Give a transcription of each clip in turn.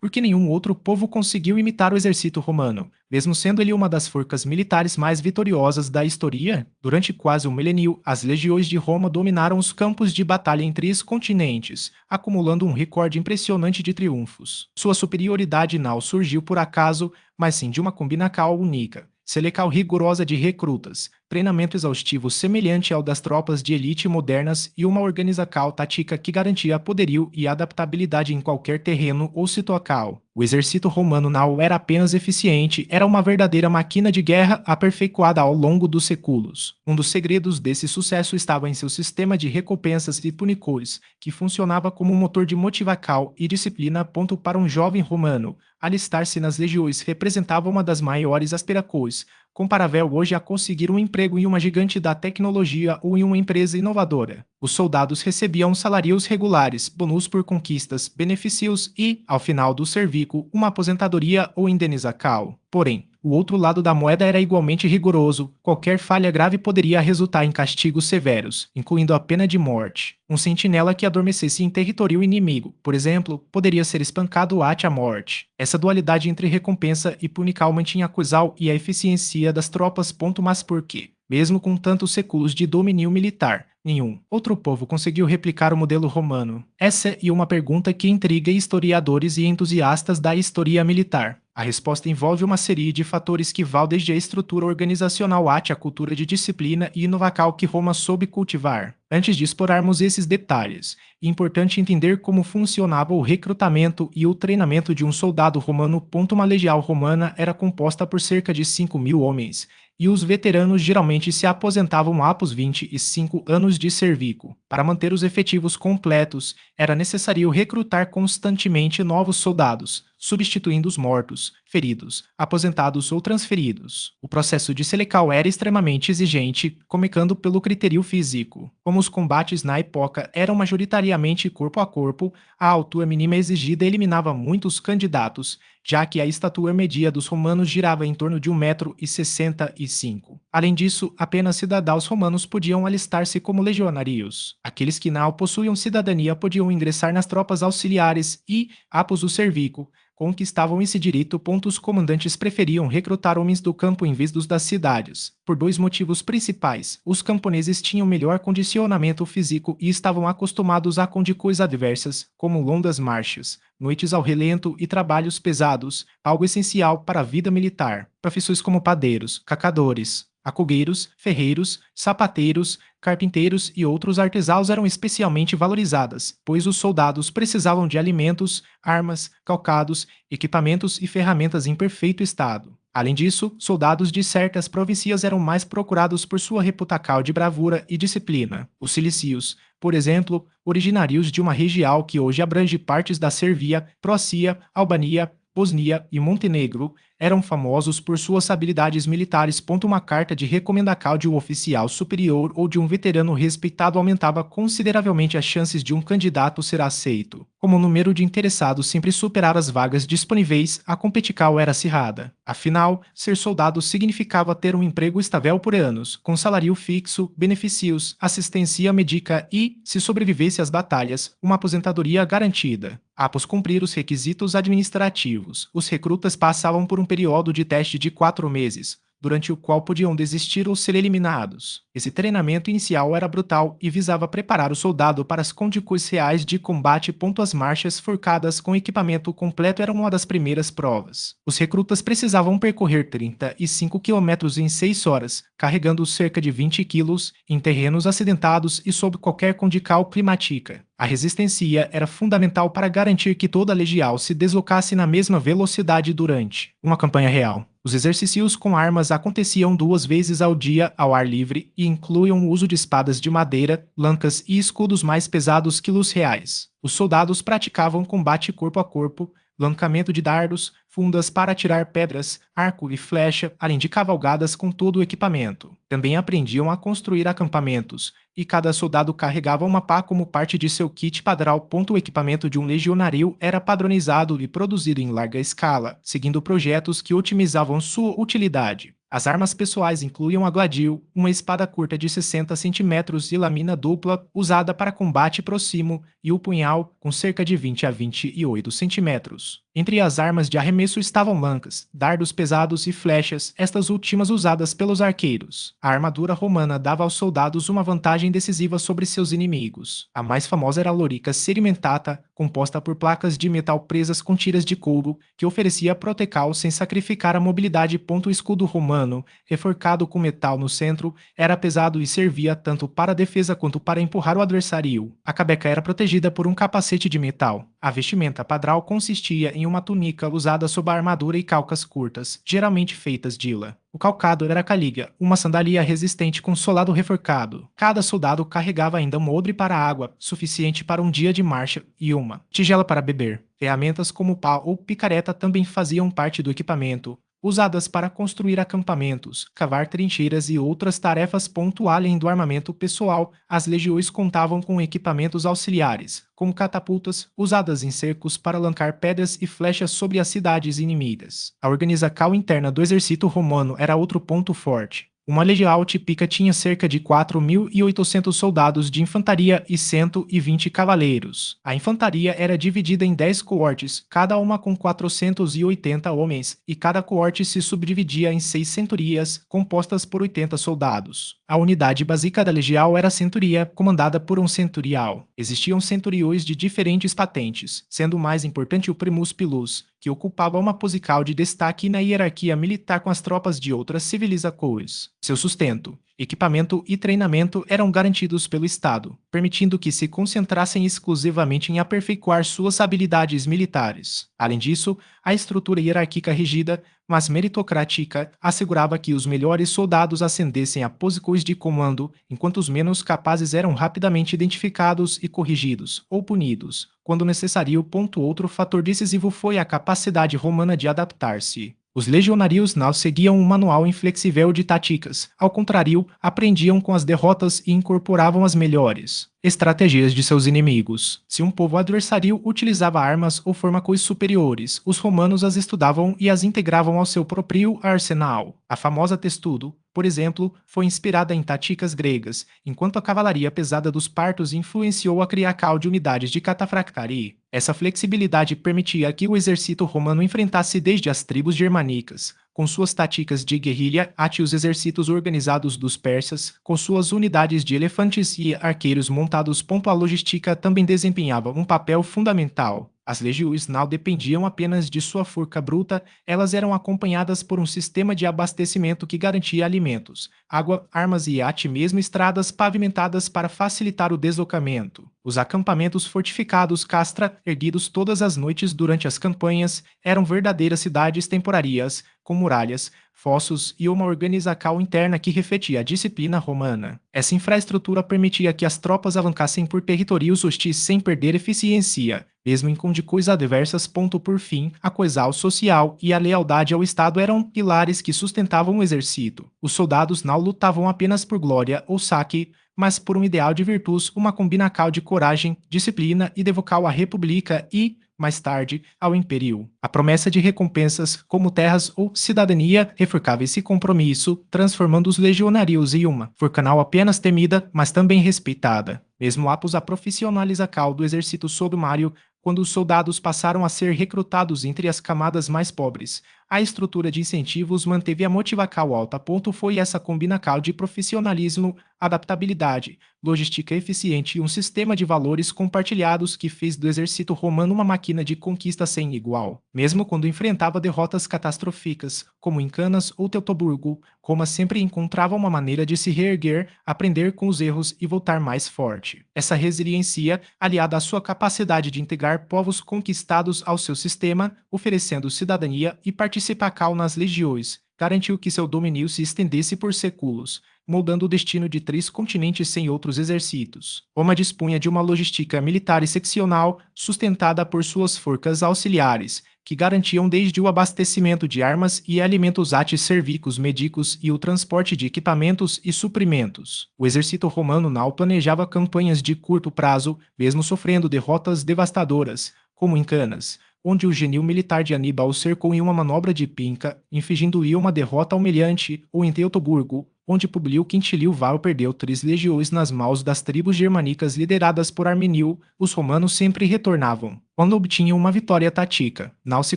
porque nenhum outro povo conseguiu imitar o exército romano, mesmo sendo ele uma das forças militares mais vitoriosas da história. Durante quase um milênio, as legiões de Roma dominaram os campos de batalha em 3 continentes, acumulando um recorde impressionante de triunfos. Sua superioridade não surgiu por acaso, mas sim de uma combinação única. Seleção rigorosa de recrutas, treinamento exaustivo semelhante ao das tropas de elite modernas e uma organização tática que garantia poderio e adaptabilidade em qualquer terreno ou situação. O exército romano não era apenas eficiente, era uma verdadeira máquina de guerra aperfeiçoada ao longo dos séculos. Um dos segredos desse sucesso estava em seu sistema de recompensas e punições, que funcionava como um motor de motivação e disciplina. Para um jovem romano, alistar-se nas legiões representava uma das maiores aspirações, comparável hoje a conseguir um emprego em uma gigante da tecnologia ou em uma empresa inovadora. Os soldados recebiam salários regulares, bônus por conquistas, benefícios e, ao final do serviço, uma aposentadoria ou indenização. Porém, o outro lado da moeda era igualmente rigoroso. Qualquer falha grave poderia resultar em castigos severos, incluindo a pena de morte. Um sentinela que adormecesse em território inimigo, por exemplo, poderia ser espancado até a morte. Essa dualidade entre recompensa e punição mantinha a coesão e a eficiência das tropas. Mas por quê? Mesmo com tantos séculos de domínio militar, nenhum outro povo conseguiu replicar o modelo romano. Essa é uma pergunta que intriga historiadores e entusiastas da história militar. A resposta envolve uma série de fatores que vão desde a estrutura organizacional até a cultura de disciplina e inovação que Roma soube cultivar. Antes de explorarmos esses detalhes, é importante entender como funcionava o recrutamento e o treinamento de um soldado romano. Uma legião romana era composta por cerca de 5.000 homens, e os veteranos geralmente se aposentavam após 25 anos de serviço. Para manter os efetivos completos, era necessário recrutar constantemente novos soldados, substituindo os mortos, feridos, aposentados ou transferidos. O processo de seleção era extremamente exigente, começando pelo critério físico. Como os combates na época eram majoritariamente corpo a corpo, a altura mínima exigida eliminava muitos candidatos, já que a estatura média dos romanos girava em torno de 1,65 m. Além disso, apenas cidadãos romanos podiam alistar-se como legionários. Aqueles que não possuíam cidadania podiam ingressar nas tropas auxiliares e, após o serviço, conquistavam esse direito. Os comandantes preferiam recrutar homens do campo em vez dos das cidades, por dois motivos principais. Os camponeses tinham melhor condicionamento físico e estavam acostumados a condições adversas, como longas marchas, noites ao relento e trabalhos pesados, algo essencial para a vida militar. Profissões como padeiros, cacadores, açougueiros, ferreiros, sapateiros, carpinteiros e outros artesãos eram especialmente valorizadas, pois os soldados precisavam de alimentos, armas, calçados, equipamentos e ferramentas em perfeito estado. Além disso, soldados de certas províncias eram mais procurados por sua reputação de bravura e disciplina. Os cilícios, por exemplo, originários de uma região que hoje abrange partes da Sérvia, Prócia, Albânia, Bósnia e Montenegro, eram famosos por suas habilidades militares. Uma carta de recomendação de um oficial superior ou de um veterano respeitado aumentava consideravelmente as chances de um candidato ser aceito. Como o número de interessados sempre superava as vagas disponíveis, a competição era acirrada. Afinal, ser soldado significava ter um emprego estável por anos, com salário fixo, benefícios, assistência médica e, se sobrevivesse às batalhas, uma aposentadoria garantida. Após cumprir os requisitos administrativos, os recrutas passavam por um período de teste de 4 meses, durante o qual podiam desistir ou ser eliminados. Esse treinamento inicial era brutal e visava preparar o soldado para as condições reais de combate. As marchas forcadas com equipamento completo eram uma das primeiras provas. Os recrutas precisavam percorrer 35 quilômetros em 6 horas, carregando cerca de 20 quilos, em terrenos acidentados e sob qualquer condição climática. A resistência era fundamental para garantir que toda a legião se deslocasse na mesma velocidade durante uma campanha real. Os exercícios com armas aconteciam 2 vezes ao dia ao ar livre e incluíam o uso de espadas de madeira, lancas e escudos mais pesados que os reais. Os soldados praticavam combate corpo a corpo, lancamento de dardos, fundas para atirar pedras, arco e flecha, além de cavalgadas com todo o equipamento. Também aprendiam a construir acampamentos, e cada soldado carregava uma pá como parte de seu kit padrão. O equipamento de um legionário era padronizado e produzido em larga escala, seguindo projetos que otimizavam sua utilidade. As armas pessoais incluíam a gladil, uma espada curta de 60 centímetros e lâmina dupla, usada para combate próximo, e o punhal, com cerca de 20 a 28 centímetros. Entre as armas de arremesso estavam lancas, dardos pesados e flechas, estas últimas usadas pelos arqueiros. A armadura romana dava aos soldados uma vantagem decisiva sobre seus inimigos. A mais famosa era a lorica sedimentata, composta por placas de metal presas com tiras de couro, que oferecia protecal sem sacrificar a mobilidade. O escudo romano, reforcado com metal no centro, era pesado e servia tanto para a defesa quanto para empurrar o adversário. A cabeça era protegida por um capacete de metal. A vestimenta padrão consistia em uma túnica usada sob a armadura e calças curtas, geralmente feitas de lã. O calcado era a caliga, uma sandália resistente com solado reforcado. Cada soldado carregava ainda um odre para água, suficiente para um dia de marcha, e uma tigela para beber. Ferramentas como pau ou picareta também faziam parte do equipamento, usadas para construir acampamentos, cavar trincheiras e outras tarefas. Além do armamento pessoal, as legiões contavam com equipamentos auxiliares, como catapultas, usadas em cercos para lançar pedras e flechas sobre as cidades inimigas. A organização interna do exército romano era outro ponto forte. Uma legião típica tinha cerca de 4.800 soldados de infantaria e 120 cavaleiros. A infantaria era dividida em 10 coortes, cada uma com 480 homens, e cada coorte se subdividia em 6 centurias, compostas por 80 soldados. A unidade básica da legião era a centuria, comandada por um centurial. Existiam centuriões de diferentes patentes, sendo o mais importante o primus pilus, que ocupava uma posição de destaque na hierarquia militar com as tropas de outras civilizações. Seu sustento, equipamento e treinamento eram garantidos pelo Estado, permitindo que se concentrassem exclusivamente em aperfeiçoar suas habilidades militares. Além disso, a estrutura hierárquica rígida, mas meritocrática, assegurava que os melhores soldados ascendessem a posições de comando, enquanto os menos capazes eram rapidamente identificados e corrigidos, ou punidos, quando necessário. Outro fator decisivo foi a capacidade romana de adaptar-se. Os legionários não seguiam um manual inflexível de táticas, ao contrário, aprendiam com as derrotas e incorporavam as melhores estratégias de seus inimigos. Se um povo adversário utilizava armas ou fármacos superiores, os romanos as estudavam e as integravam ao seu próprio arsenal. A famosa testudo, por exemplo, foi inspirada em táticas gregas, enquanto a cavalaria pesada dos partos influenciou a criação de unidades de catafractari. Essa flexibilidade permitia que o exército romano enfrentasse desde as tribos germânicas, com suas táticas de guerrilha, até os exércitos organizados dos persas, com suas unidades de elefantes e arqueiros montados. A logística também desempenhava um papel fundamental. As legiões não dependiam apenas de sua força bruta, elas eram acompanhadas por um sistema de abastecimento que garantia alimentos, água, armas e até mesmo estradas pavimentadas para facilitar o deslocamento. Os acampamentos fortificados Castra, erguidos todas as noites durante as campanhas, eram verdadeiras cidades temporárias, com muralhas, fossos e uma organização interna que refletia a disciplina romana. Essa infraestrutura permitia que as tropas avançassem por territórios hostis sem perder eficiência, mesmo em condições adversas. Por fim, a coesão social e a lealdade ao Estado eram pilares que sustentavam o exército. Os soldados não lutavam apenas por glória ou saque, mas por um ideal de virtudes, uma combinação de coragem, disciplina e devoção à república e, mais tarde, ao império. A promessa de recompensas, como terras ou cidadania, reforçava esse compromisso, transformando os legionários em uma força não apenas temida, mas também respeitada. Mesmo após a profissionalização do exército sumário, quando os soldados passaram a ser recrutados entre as camadas mais pobres, a estrutura de incentivos manteve a motivação alta. Foi essa combinação de profissionalismo, adaptabilidade, logística eficiente e um sistema de valores compartilhados que fez do exército romano uma máquina de conquista sem igual. Mesmo quando enfrentava derrotas catastróficas, como em Canas ou Teutoburgo, Roma sempre encontrava uma maneira de se reerguer, aprender com os erros e voltar mais forte. Essa resiliência, aliada à sua capacidade de integrar povos conquistados ao seu sistema, oferecendo cidadania e participação nas legiões, garantiu que seu domínio se estendesse por séculos, moldando o destino de 3 continentes sem outros exércitos. Roma dispunha de uma logística militar excepcional, sustentada por suas forças auxiliares, que garantiam desde o abastecimento de armas e alimentos até serviços médicos e o transporte de equipamentos e suprimentos. O exército romano não planejava campanhas de curto prazo, mesmo sofrendo derrotas devastadoras, como em Canas, onde o genio militar de Aníbal o cercou em uma manobra de pinca, infligindo-lhe uma derrota humilhante, ou em Teutoburgo, onde Publio Quintiliu Varro perdeu 3 legiões nas mãos das tribos germânicas lideradas por Arminio, os romanos sempre retornavam. Quando obtinham uma vitória tática, não se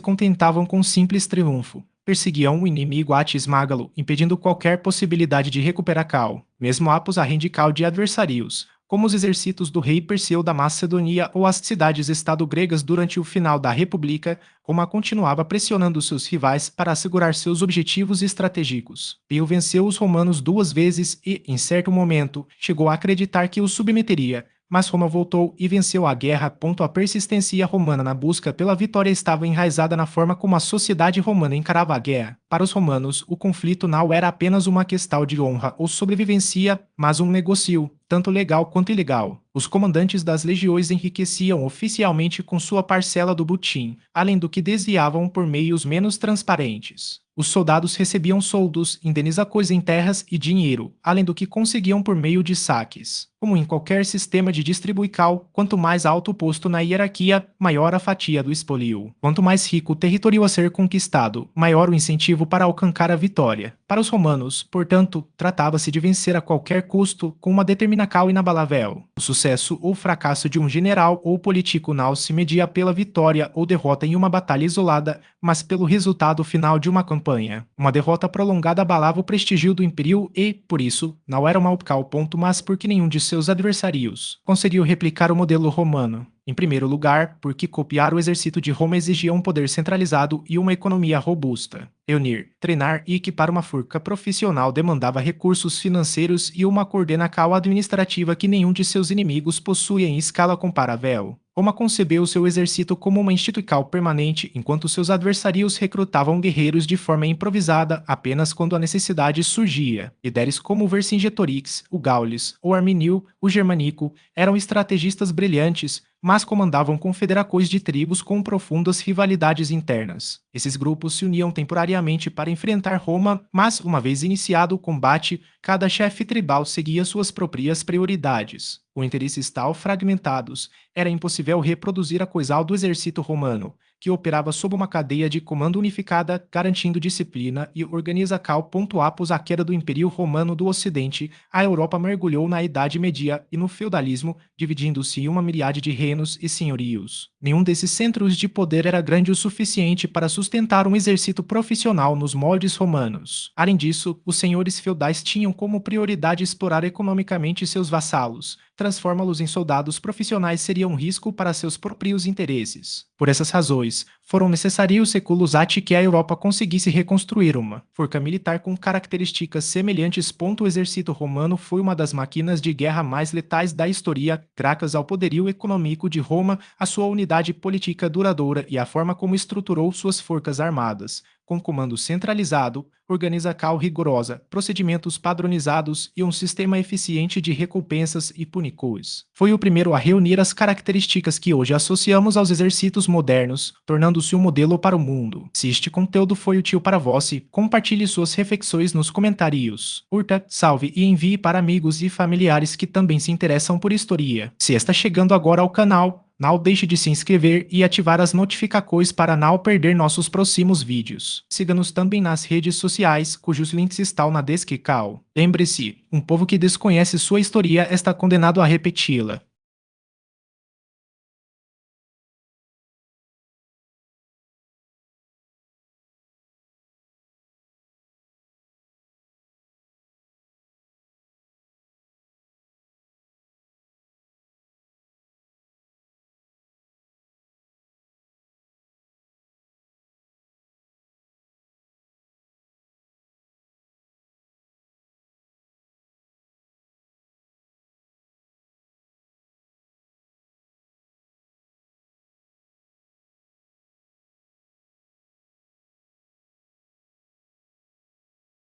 contentavam com um simples triunfo. Perseguiam o inimigo até esmagá-lo, impedindo qualquer possibilidade de recuperar Cal, mesmo após a rendical de adversários, como os exércitos do rei Perseu da Macedônia ou as cidades-estado gregas durante o final da República. Roma continuava pressionando seus rivais para assegurar seus objetivos estratégicos. Pio venceu os romanos 2 vezes e, em certo momento, chegou a acreditar que os submeteria, mas Roma voltou e venceu a guerra. A persistência romana na busca pela vitória estava enraizada na forma como a sociedade romana encarava a guerra. Para os romanos, o conflito não era apenas uma questão de honra ou sobrevivência, mas um negócio, tanto legal quanto ilegal. Os comandantes das legiões enriqueciam oficialmente com sua parcela do butim, além do que desviavam por meios menos transparentes. Os soldados recebiam soldos, indenizações em terras e dinheiro, além do que conseguiam por meio de saques. Como em qualquer sistema de distribuição, quanto mais alto o posto na hierarquia, maior a fatia do espolio. Quanto mais rico o território a ser conquistado, maior o incentivo para alcançar a vitória. Para os romanos, portanto, tratava-se de vencer a qualquer custo com uma determinação inabalável. O sucesso ou fracasso de um general ou político não se media pela vitória ou derrota em uma batalha isolada, mas pelo resultado final de uma campanha. Uma derrota prolongada abalava o prestígio do império e, por isso, não era mau ponto, mas porque nenhum de seus adversários conseguiu replicar o modelo romano. Em primeiro lugar, porque copiar o exército de Roma exigia um poder centralizado e uma economia robusta. Reunir, treinar e equipar uma força profissional demandava recursos financeiros e uma coordenação administrativa que nenhum de seus inimigos possuía em escala comparável. Roma concebeu seu exército como uma instituição permanente, enquanto seus adversários recrutavam guerreiros de forma improvisada apenas quando a necessidade surgia. Líderes como o Vercingetorix, o Gaules, o Arminio, o Germânico eram estrategistas brilhantes, mas comandavam confederações de tribos com profundas rivalidades internas. Esses grupos se uniam temporariamente para enfrentar Roma, mas, uma vez iniciado o combate, cada chefe tribal seguia suas próprias prioridades. Com interesses tal fragmentados, era impossível reproduzir a coesão do exército romano, que operava sob uma cadeia de comando unificada, garantindo disciplina e organização. Após a queda do Império Romano do Ocidente, a Europa mergulhou na Idade Média e no feudalismo, dividindo-se em uma miríade de reinos e senhorios. Nenhum desses centros de poder era grande o suficiente para sustentar um exército profissional nos moldes romanos. Além disso, os senhores feudais tinham como prioridade explorar economicamente seus vassalos. Transformá-los em soldados profissionais seria um risco para seus próprios interesses. Por essas razões, foram necessários séculos até que a Europa conseguisse reconstruir uma força militar com características semelhantes. O exército romano foi uma das máquinas de guerra mais letais da história, graças ao poderio econômico de Roma, a sua unidade política duradoura e a forma como estruturou suas forças armadas, com comando centralizado, organização rigorosa, procedimentos padronizados e um sistema eficiente de recompensas e punições. Foi o primeiro a reunir as características que hoje associamos aos exércitos modernos, tornando-se um modelo para o mundo. Se este conteúdo foi útil para você, compartilhe suas reflexões nos comentários. Curta, salve e envie para amigos e familiares que também se interessam por história. Se está chegando agora ao canal, não deixe de se inscrever e ativar as notificações para não perder nossos próximos vídeos. Siga-nos também nas redes sociais, cujos links estão na descrição. Lembre-se, um povo que desconhece sua história está condenado a repeti-la.